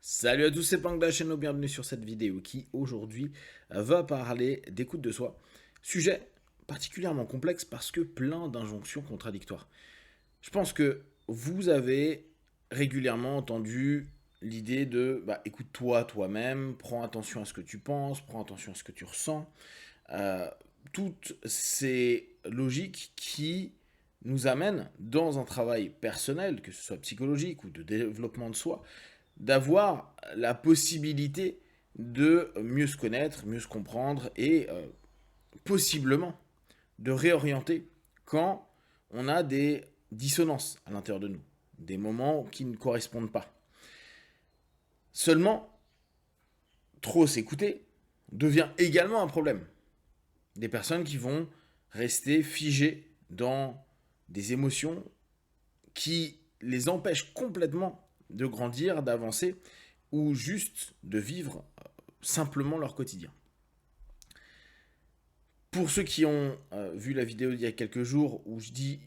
Salut à tous, c'est Pangdash et bienvenue sur cette vidéo qui aujourd'hui va parler d'écoute de soi. Sujet particulièrement complexe parce que plein d'injonctions contradictoires. Je pense que vous avez régulièrement entendu l'idée de écoute-toi toi-même, prends attention à ce que tu penses, prends attention à ce que tu ressens. Euh, Toutes ces logiques qui nous amènent dans un travail personnel, que ce soit psychologique ou de développement de soi, d'avoir la possibilité de mieux se connaître, mieux se comprendre et possiblement de réorienter quand on a des dissonances à l'intérieur de nous, des moments qui ne correspondent pas. Seulement, trop s'écouter devient également un problème. Des personnes qui vont rester figées dans des émotions qui les empêchent complètement de grandir, d'avancer ou juste de vivre simplement leur quotidien. Pour ceux qui ont vu la vidéo d'il y a quelques jours où je dis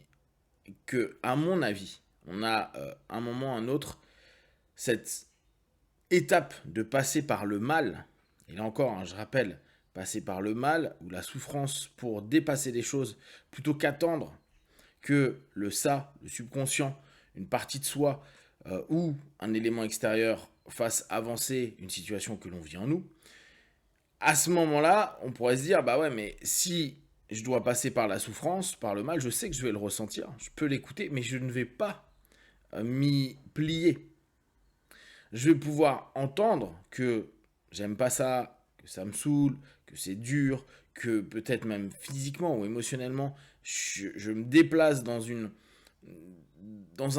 que, à mon avis, on a un moment, un autre, cette étape de passer par le mal, et là encore, hein, je rappelle, passer par le mal ou la souffrance pour dépasser les choses, plutôt qu'attendre que le subconscient, une partie de soi ou un élément extérieur fasse avancer une situation que l'on vit en nous, à ce moment-là, on pourrait se dire, bah ouais, mais si je dois passer par la souffrance, par le mal, je sais que je vais le ressentir, je peux l'écouter, mais je ne vais pas m'y plier. Je vais pouvoir entendre que j'aime pas ça, que ça me saoule, que c'est dur, que peut-être même physiquement ou émotionnellement, je me déplace dans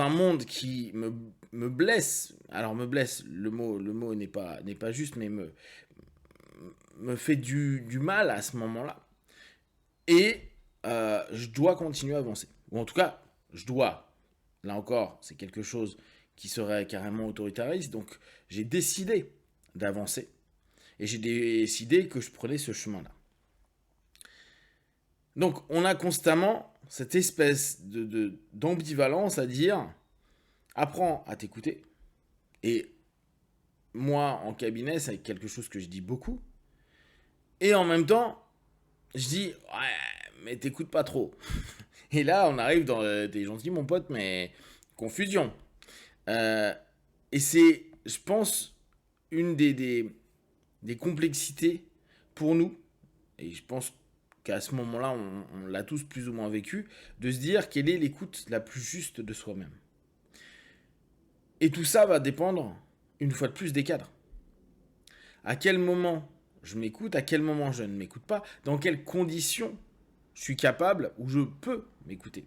un monde qui me blesse. Alors me blesse, le mot n'est pas juste, mais me fait du mal à ce moment-là. Et je dois continuer à avancer. Ou en tout cas, je dois. Là encore, c'est quelque chose qui serait carrément autoritariste. Donc j'ai décidé d'avancer. Et j'ai décidé que je prenais ce chemin-là. Donc on a constamment cette espèce d'ambivalence à dire apprends à t'écouter. Et moi, en cabinet, c'est quelque chose que je dis beaucoup. Et en même temps, je dis ouais, mais t'écoutes pas trop. Et là, on arrive dans t'es gentil, mon pote, mais confusion. Euh, et c'est, je pense, une des complexités pour nous, et je pense qu'à ce moment-là, on l'a tous plus ou moins vécu, de se dire quelle est l'écoute la plus juste de soi-même. Et tout ça va dépendre, une fois de plus, des cadres. À quel moment je m'écoute, à quel moment je ne m'écoute pas, dans quelles conditions je suis capable ou je peux m'écouter,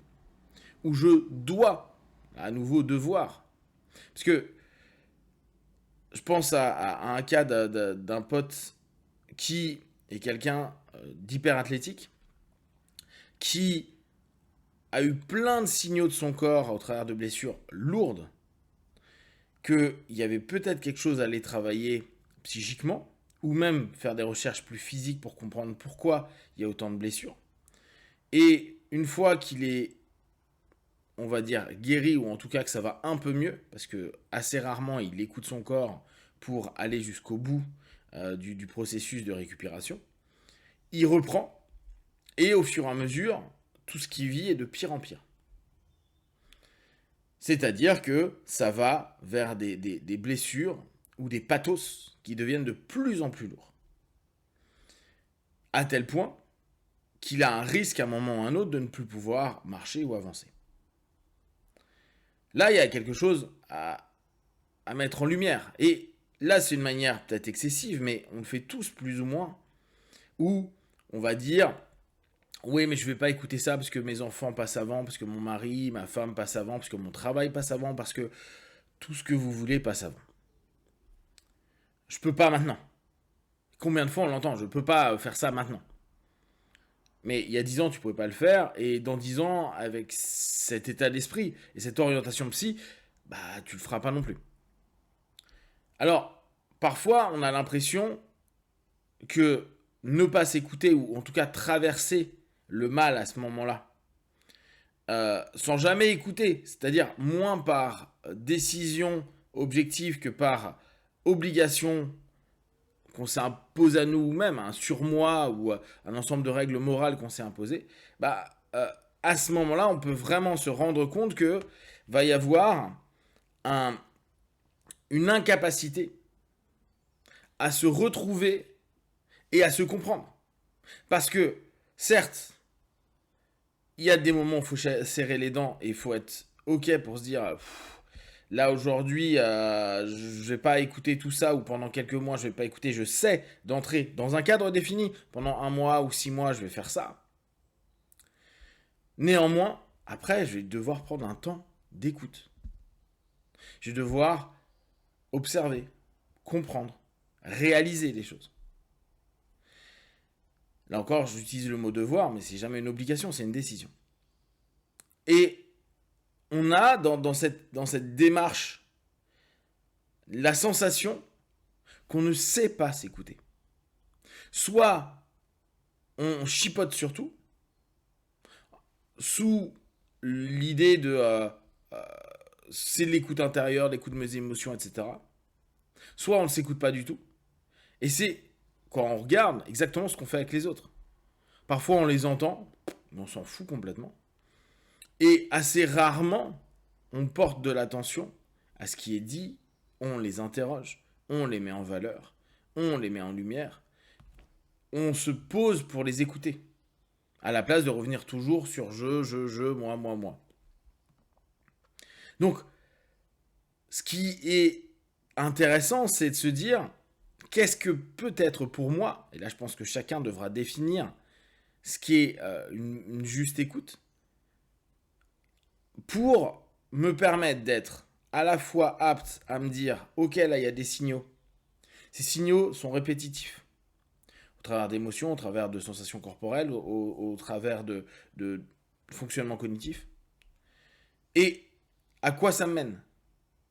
ou je dois, à nouveau devoir. Parce que je pense à un cas d'un pote qui est quelqu'un d'hyper athlétique, qui a eu plein de signaux de son corps au travers de blessures lourdes, qu'il y avait peut-être quelque chose à aller travailler psychiquement, ou même faire des recherches plus physiques pour comprendre pourquoi il y a autant de blessures. Et une fois qu'il est, on va dire, guéri, ou en tout cas que ça va un peu mieux, parce que assez rarement il écoute son corps pour aller jusqu'au bout du processus de récupération, il reprend, et au fur et à mesure, tout ce qu'il vit est de pire en pire. C'est-à-dire que ça va vers des blessures ou des pathos qui deviennent de plus en plus lourds. À tel point qu'il a un risque à un moment ou à un autre de ne plus pouvoir marcher ou avancer. Là, il y a quelque chose à mettre en lumière. Et là, c'est une manière peut-être excessive, mais on le fait tous plus ou moins, où on va dire oui, mais je vais pas écouter ça parce que mes enfants passent avant, parce que mon mari, ma femme passe avant, parce que mon travail passe avant, parce que tout ce que vous voulez passe avant. Je peux pas maintenant. Combien de fois on l'entend? Je peux pas faire ça maintenant. Mais il y a 10 ans, tu pouvais pas le faire, et dans 10 ans, avec cet état d'esprit et cette orientation psy, bah tu le feras pas non plus. Alors, parfois, on a l'impression que ne pas s'écouter, ou en tout cas traverser le mal à ce moment-là, sans jamais écouter, c'est-à-dire moins par décision objective que par obligation qu'on s'est imposé à nous-mêmes, un surmoi ou un ensemble de règles morales qu'on s'est imposées, à ce moment-là, on peut vraiment se rendre compte que va y avoir une incapacité à se retrouver et à se comprendre. Parce que, certes, il y a des moments où il faut serrer les dents et il faut être OK pour se dire là aujourd'hui, je vais pas écouter tout ça ou pendant quelques mois, je vais pas écouter. Je sais d'entrer dans un cadre défini. Pendant 1 mois ou 6 mois, je vais faire ça. Néanmoins, après, je vais devoir prendre un temps d'écoute. Je vais devoir observer, comprendre, réaliser les choses. Là encore, j'utilise le mot devoir, mais c'est jamais une obligation, c'est une décision. Et on a dans cette démarche la sensation qu'on ne sait pas s'écouter. Soit on chipote sur tout, sous l'idée de c'est l'écoute intérieure, l'écoute de mes émotions, etc. Soit on ne s'écoute pas du tout. Et c'est, quand on regarde, exactement ce qu'on fait avec les autres. Parfois on les entend, mais on s'en fout complètement. Et assez rarement, on porte de l'attention à ce qui est dit, on les interroge, on les met en valeur, on les met en lumière, on se pose pour les écouter, à la place de revenir toujours sur je, moi. Donc, ce qui est intéressant, c'est de se dire, qu'est-ce que peut être pour moi, et là je pense que chacun devra définir ce qui est une juste écoute, pour me permettre d'être à la fois apte à me dire, ok, là il y a des signaux. Ces signaux sont répétitifs, au travers d'émotions, au travers de sensations corporelles, au travers de fonctionnement cognitif. Et à quoi ça me mène?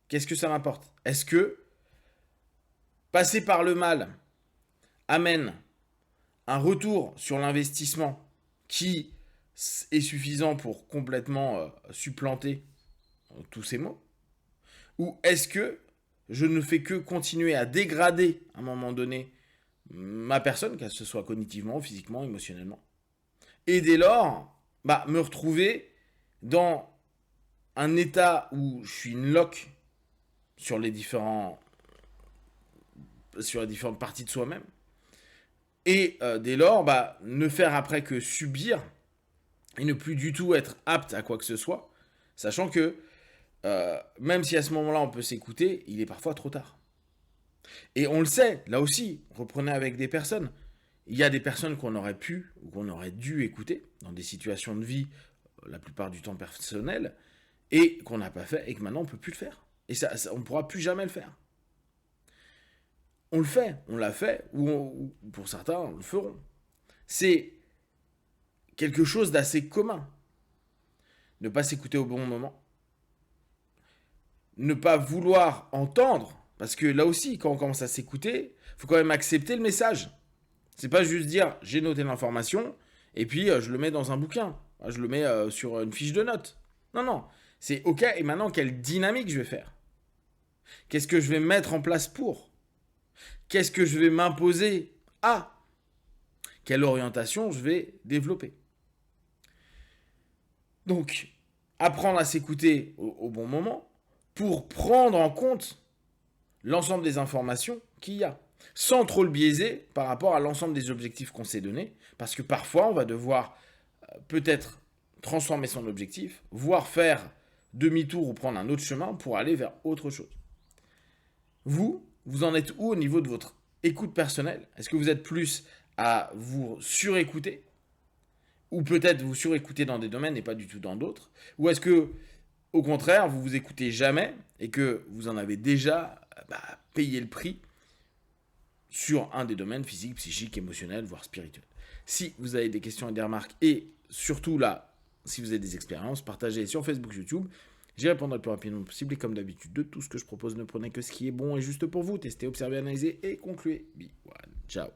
Qu'est-ce que ça m'apporte? Est-ce que passer par le mal amène un retour sur l'investissement qui est suffisant pour complètement supplanter tous ces mots? Ou est-ce que je ne fais que continuer à dégrader à un moment donné ma personne, que ce soit cognitivement, physiquement, émotionnellement, et dès lors, me retrouver dans un état où je suis une loque sur les différentes parties de soi-même, et dès lors, ne faire après que subir et ne plus du tout être apte à quoi que ce soit, sachant que même si à ce moment-là on peut s'écouter, il est parfois trop tard. Et on le sait, là aussi, reprenez avec des personnes. Il y a des personnes qu'on aurait pu ou qu'on aurait dû écouter dans des situations de vie, la plupart du temps personnelles, et qu'on n'a pas fait et que maintenant on ne peut plus le faire. Et ça on ne pourra plus jamais le faire. On le fait, on l'a fait, ou pour certains, le feront. C'est quelque chose d'assez commun. Ne pas s'écouter au bon moment. Ne pas vouloir entendre. Parce que là aussi, quand on commence à s'écouter, il faut quand même accepter le message. C'est pas juste dire j'ai noté l'information et puis je le mets dans un bouquin. Je le mets sur une fiche de notes. Non. C'est ok, et maintenant quelle dynamique je vais faire? Qu'est-ce que je vais mettre en place pour? Qu'est-ce que je vais m'imposer à? Quelle orientation je vais développer? Donc, apprendre à s'écouter au bon moment pour prendre en compte l'ensemble des informations qu'il y a, sans trop le biaiser par rapport à l'ensemble des objectifs qu'on s'est donnés, parce que parfois on va devoir peut-être transformer son objectif, voire faire demi-tour ou prendre un autre chemin pour aller vers autre chose. Vous en êtes où au niveau de votre écoute personnelle? Est-ce que vous êtes plus à vous surécouter? Ou peut-être vous surécouter dans des domaines et pas du tout dans d'autres? Ou est-ce que, au contraire, vous vous écoutez jamais et que vous en avez déjà payé le prix sur un des domaines physiques, psychiques, émotionnels, voire spirituels? Si vous avez des questions et des remarques, et surtout là, si vous avez des expériences, partagez sur Facebook, YouTube. J'y répondrai le plus rapidement possible. Et comme d'habitude, de tout ce que je propose, ne prenez que ce qui est bon et juste pour vous. Testez, observez, analysez et concluez. Be one. Ciao.